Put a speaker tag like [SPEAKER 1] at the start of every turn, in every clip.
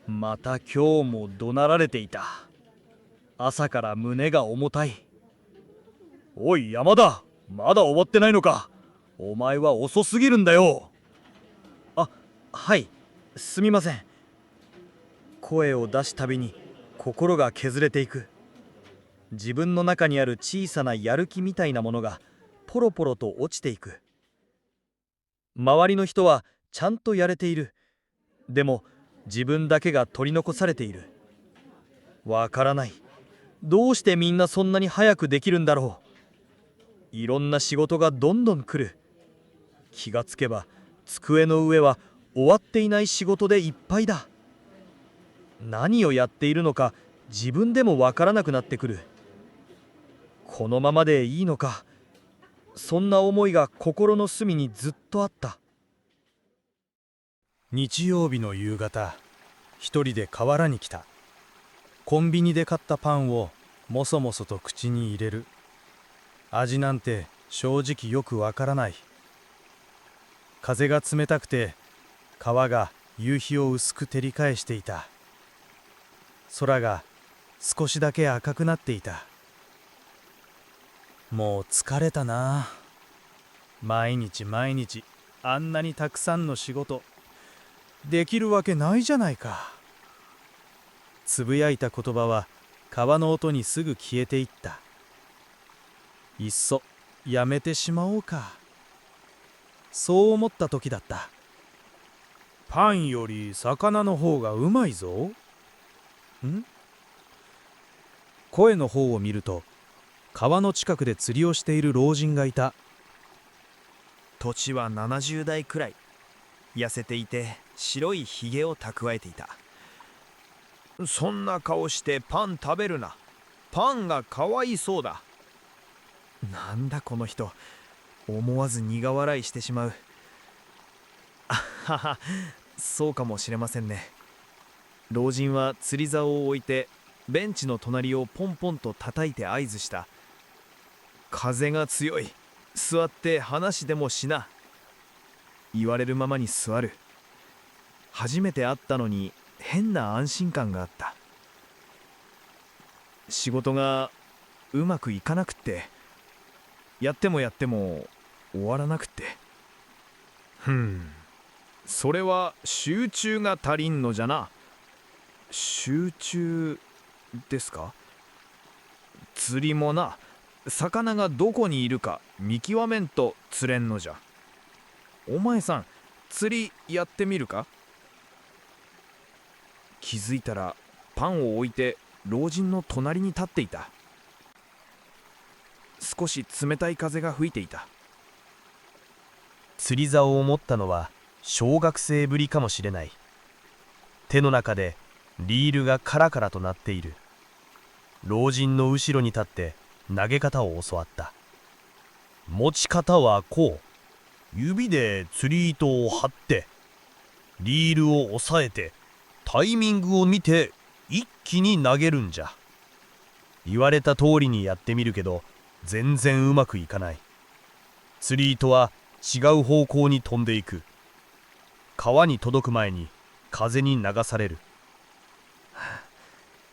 [SPEAKER 1] また今日も怒鳴られていた。朝から胸が重たい。おい山田、まだ終わってないのか。お前は遅すぎるんだよ。はい、すみません。声を出すたびに心が削れていく。自分の中にある小さなやる気みたいなものがポロポロと落ちていく。周りの人はちゃんとやれている。でも自分だけが取り残されている。わからない。どうしてみんなそんなに早くできるんだろう。いろんな仕事がどんどん来る。気がつけば机の上は終わっていない仕事でいっぱいだ。何をやっているのか自分でもわからなくなってくる。このままでいいのか。そんな思いが心の隅にずっとあった。
[SPEAKER 2] 日曜日の夕方、一人で河原に来た。コンビニで買ったパンをもそもそと口に入れる。味なんて正直よくわからない。風が冷たくて川が夕日を薄く照り返していた。空が少しだけ赤くなっていた。もう疲れたな。毎日毎日あんなにたくさんの仕事できるわけないじゃないか。つぶやいた言葉は川の音にすぐ消えていった。いっそやめてしまおうか。そう思った時だった。パンより魚の方がうまいぞ。声の方を見ると、川の近くで釣りをしている老人がいた。
[SPEAKER 3] 年は70代くらい。痩せていて白いひげを蓄えていた。そんな顔してパン食べるな。パンがかわいそうだ。なんだこの人。思わず苦笑いしてしまう。あはは、そうかもしれませんね。老人は釣り竿を置いてベンチの隣をポンポンと叩いて合図した。風が強い。座って話でもしな。言われるままに座る。初めて会ったのに変な安心感があった。仕事がうまくいかなくって、やってもやっても終わらなくって。それは集中が足りんのじゃな。集中ですか。釣りもな、魚がどこにいるか見極めんと釣れんのじゃ。お前さん、釣りやってみるか。気づいたらパンを置いて老人の隣に立っていた。少し冷たい風が吹いていた。
[SPEAKER 2] 釣り竿を持ったのは小学生ぶりかもしれない。手の中でリールがカラカラとなっている。老人の後ろに立って投げ方を教わった。持ち方はこう。指で釣り糸を張ってリールを押さえてタイミングを見て一気に投げるんじゃ。言われた通りにやってみるけど全然うまくいかない。釣り糸は違う方向に飛んでいく。川に届く前に風に流される。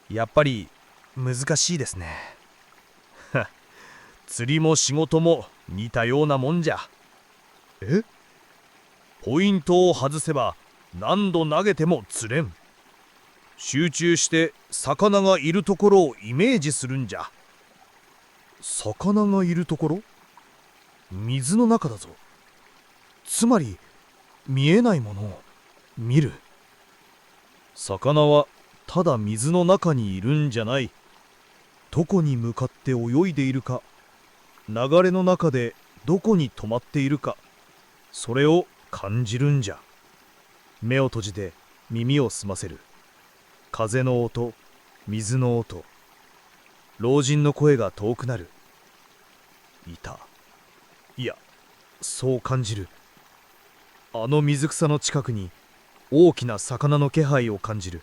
[SPEAKER 2] やっぱり難しいですね。釣りも仕事も似たようなもんじゃ。ポイントを外せば何度投げても釣れん。集中して魚がいるところをイメージするんじゃ。魚がいるところ？水の中だぞ。つまり見えないものを見る。魚はただ水の中にいるんじゃない。どこに向かって泳いでいるか、流れの中でどこに止まっているか、それを感じるんじゃ。目を閉じて耳を澄ませる。風の音、水の音、老人の声が遠くなる。いた。いや、そう感じる。あの水草の近くに大きな魚の気配を感じる。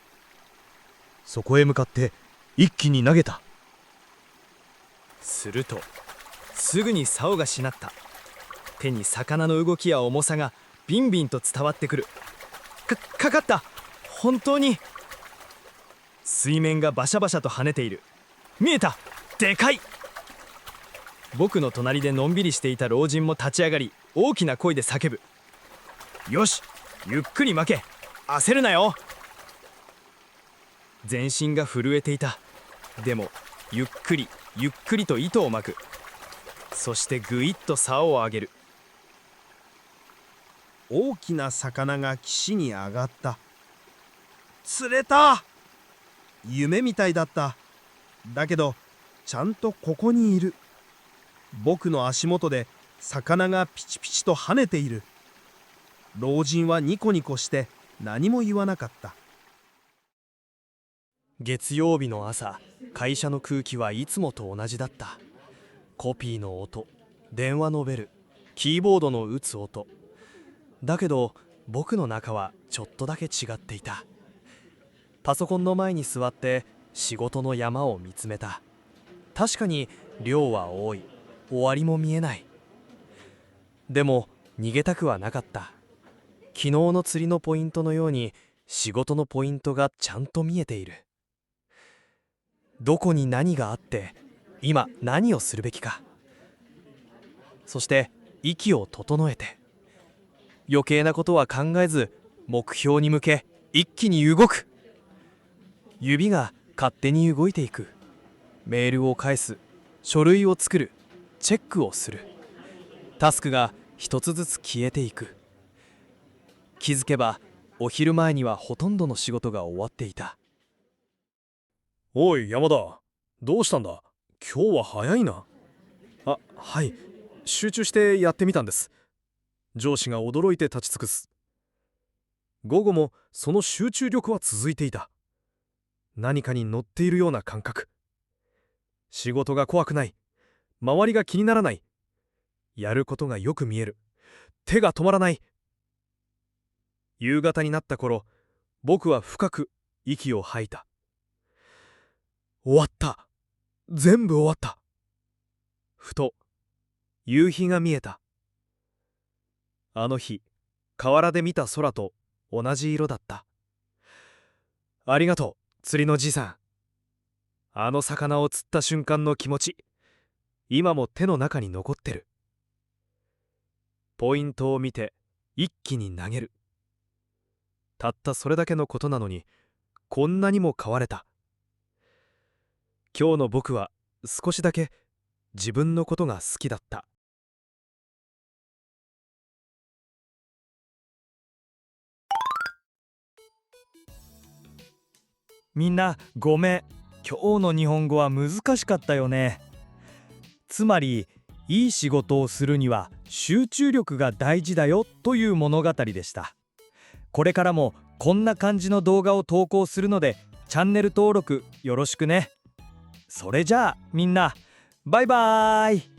[SPEAKER 2] そこへ向かって一気に投げた。
[SPEAKER 3] するとすぐに竿がしなった。手に魚の動きや重さがビンビンと伝わってくる。かかった。本当に水面がバシャバシャと跳ねている。見えた、でかい。僕の隣でのんびりしていた老人も立ち上がり、大きな声で叫ぶ。よし、ゆっくり巻け、焦るなよ。全身が震えていた。でもゆっくりゆっくりと糸を巻く。そしてぐいっと竿を上げる。
[SPEAKER 4] 大きな魚が岸に上がった。釣れた。夢みたいだった。だけどちゃんとここにいる。僕の足元で魚がピチピチと跳ねている。老人はニコニコして何も言わなかった。
[SPEAKER 3] 月曜日の朝、会社の空気はいつもと同じだった。コピーの音、電話のベル、キーボードの打つ音。だけど僕の中はちょっとだけ違っていた。パソコンの前に座って仕事の山を見つめた。確かに量は多い、終わりも見えない。でも逃げたくはなかった。昨日の釣りのポイントのように仕事のポイントがちゃんと見えている。どこに何があって今何をするべきか。そして息を整えて、余計なことは考えず目標に向け一気に動く。指が勝手に動いていく。メールを返す、書類を作る、チェックをする。タスクが一つずつ消えていく。気づけばお昼前にはほとんどの仕事が終わっていた。
[SPEAKER 2] おい山田、どうしたんだ。今日は早いな。はい、集中してやってみたんです。上司が驚いて立ち尽くす。午後もその集中力は続いていた。何かに乗っているような感覚。仕事が怖くない、周りが気にならない、やることがよく見える、手が止まらない。夕方になった頃、僕は深く息を吐いた。終わった。全部終わった。ふと夕日が見えた。あの日河原で見た空と同じ色だった。ありがとう、釣りのじいさん。あの魚を釣った瞬間の気持ち、今も手の中に残ってる。ポイントを見て一気に投げる。たったそれだけのことなのにこんなにも変われた。今日の僕は少しだけ自分のことが好きだった。
[SPEAKER 1] みんなごめん、今日の日本語は難しかったよね。つまりいい仕事をするには集中力が大事だよという物語でした。これからもこんな感じの動画を投稿するのでチャンネル登録よろしくね。それじゃあみんなバイバーイ。